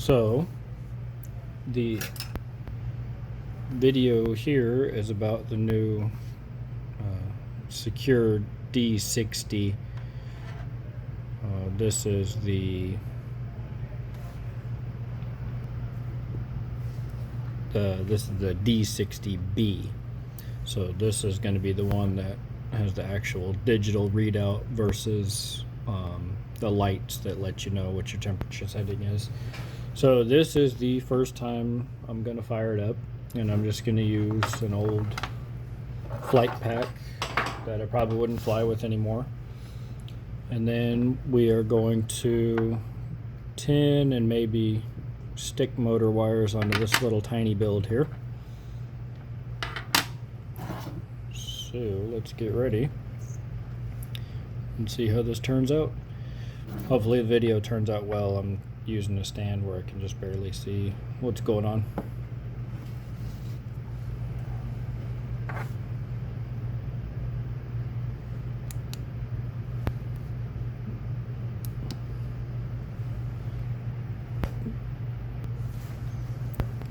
So the video here is about the new Sequre D60. This is the D60-B. So this is going to be the one that has the actual digital readout versus the lights that let you know what your temperature setting is. So this is the first time I'm going to fire it up, and I'm just going to use an old flight pack that I probably wouldn't fly with anymore. And then we are going to tin and maybe stick motor wires onto this little tiny build here. So let's get ready and see how this turns out. Hopefully the video turns out well. I'm using a stand where I can just barely see what's going on.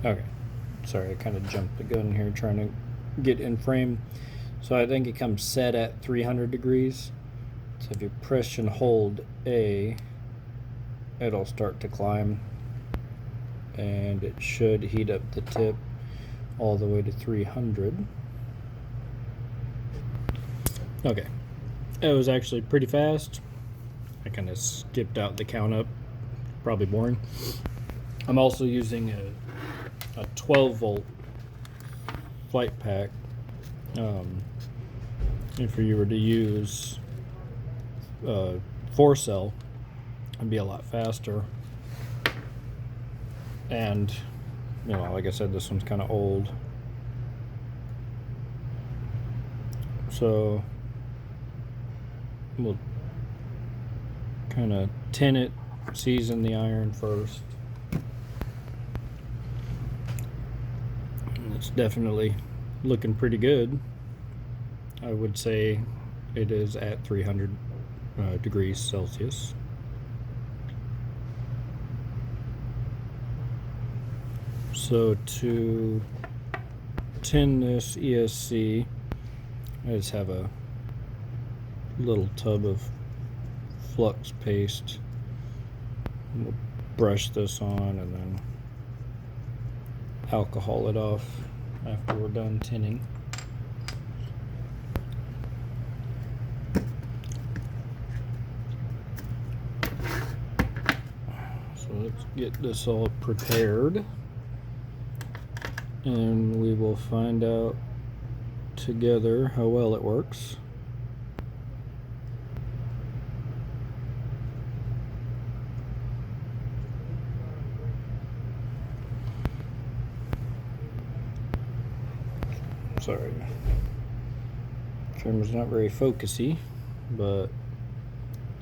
Okay, sorry, I kind of jumped the gun here trying to get in frame. So I think it comes set at 300 degrees. So if you press and hold A, it'll start to climb, and it should heat up the tip all the way to 300. Okay, it was actually pretty fast. I kind of skipped out the count up, probably boring. I'm also using a 12 volt flight pack. If you were to use 4-cell, it'd be a lot faster. And you know, like I said, this one's kind of old, so we'll kind of tin it, season the iron first. It's definitely looking pretty good. I would say it is at 300 degrees Celsius. So to tin this ESC, I just have a little tub of flux paste. We'll brush this on and then alcohol it off after we're done tinning. So let's get this all prepared, and we will find out together how well it works. Sorry, camera's not very focusy, but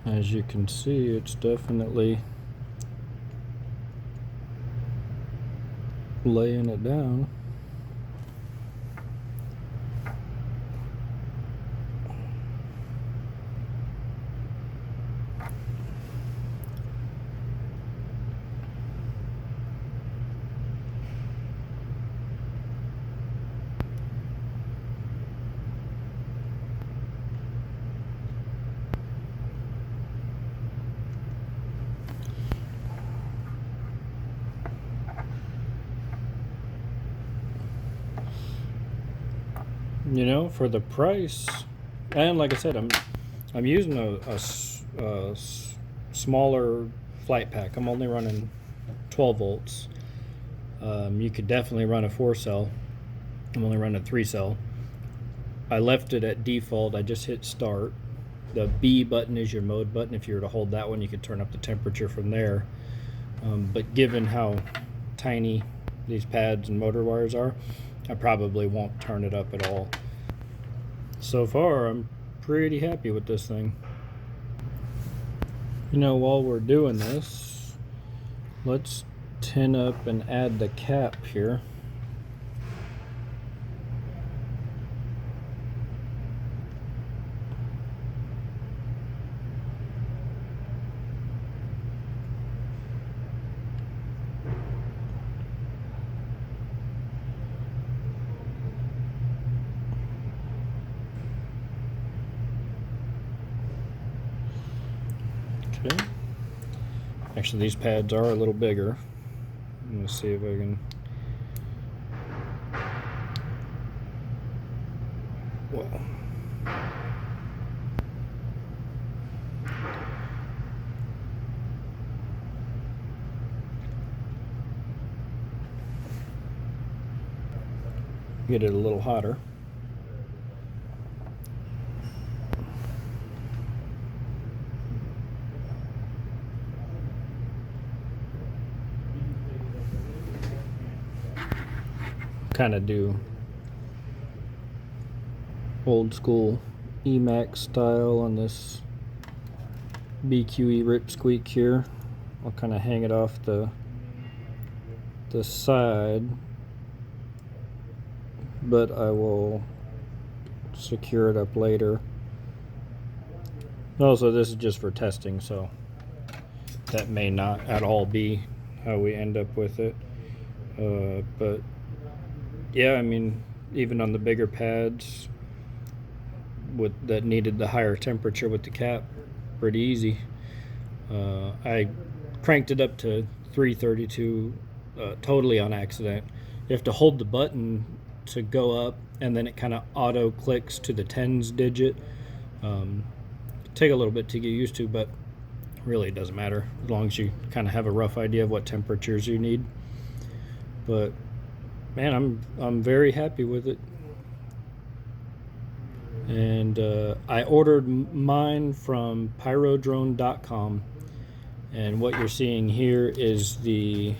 as you can see, it's definitely laying it down. You know, for the price, and like I said, I'm using a smaller flight pack. I'm only running 12 volts. You could definitely run a 4-cell. I'm only running a 3-cell. I left it at default. I just hit start. The B button is your mode button. If you were to hold that one, you could turn up the temperature from there. But given how tiny these pads and motor wires are, I probably won't turn it up at all. So far, I'm pretty happy with this thing. You know, while we're doing this, let's tin up and add the cap here. Okay. Actually, these pads are a little bigger. I'm gonna see if I can. Well. Get it a little hotter. Kind of do old school Emacs style on this BQE RIPsqueak here. I'll kind of hang it off the side, but I will secure it up later. Also, this is just for testing, so that may not at all be how we end up with it. But yeah, I mean, even on the bigger pads that needed the higher temperature with the cap, pretty easy. I cranked it up to 332 totally on accident. You have to hold the button to go up, and then it kind of auto clicks to the tens digit. Take a little bit to get used to, but really it doesn't matter as long as you kind of have a rough idea of what temperatures you need. But man, I'm very happy with it. And I ordered mine from pyrodrone.com, and what you're seeing here is the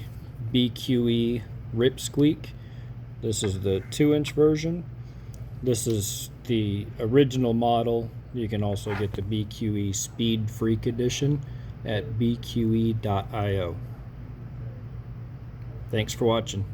BQE RIPsqueak. This is the 2-inch version. This is the original model. You can also get the BQE Speed Freak Edition at bqe.io. Thanks for watching.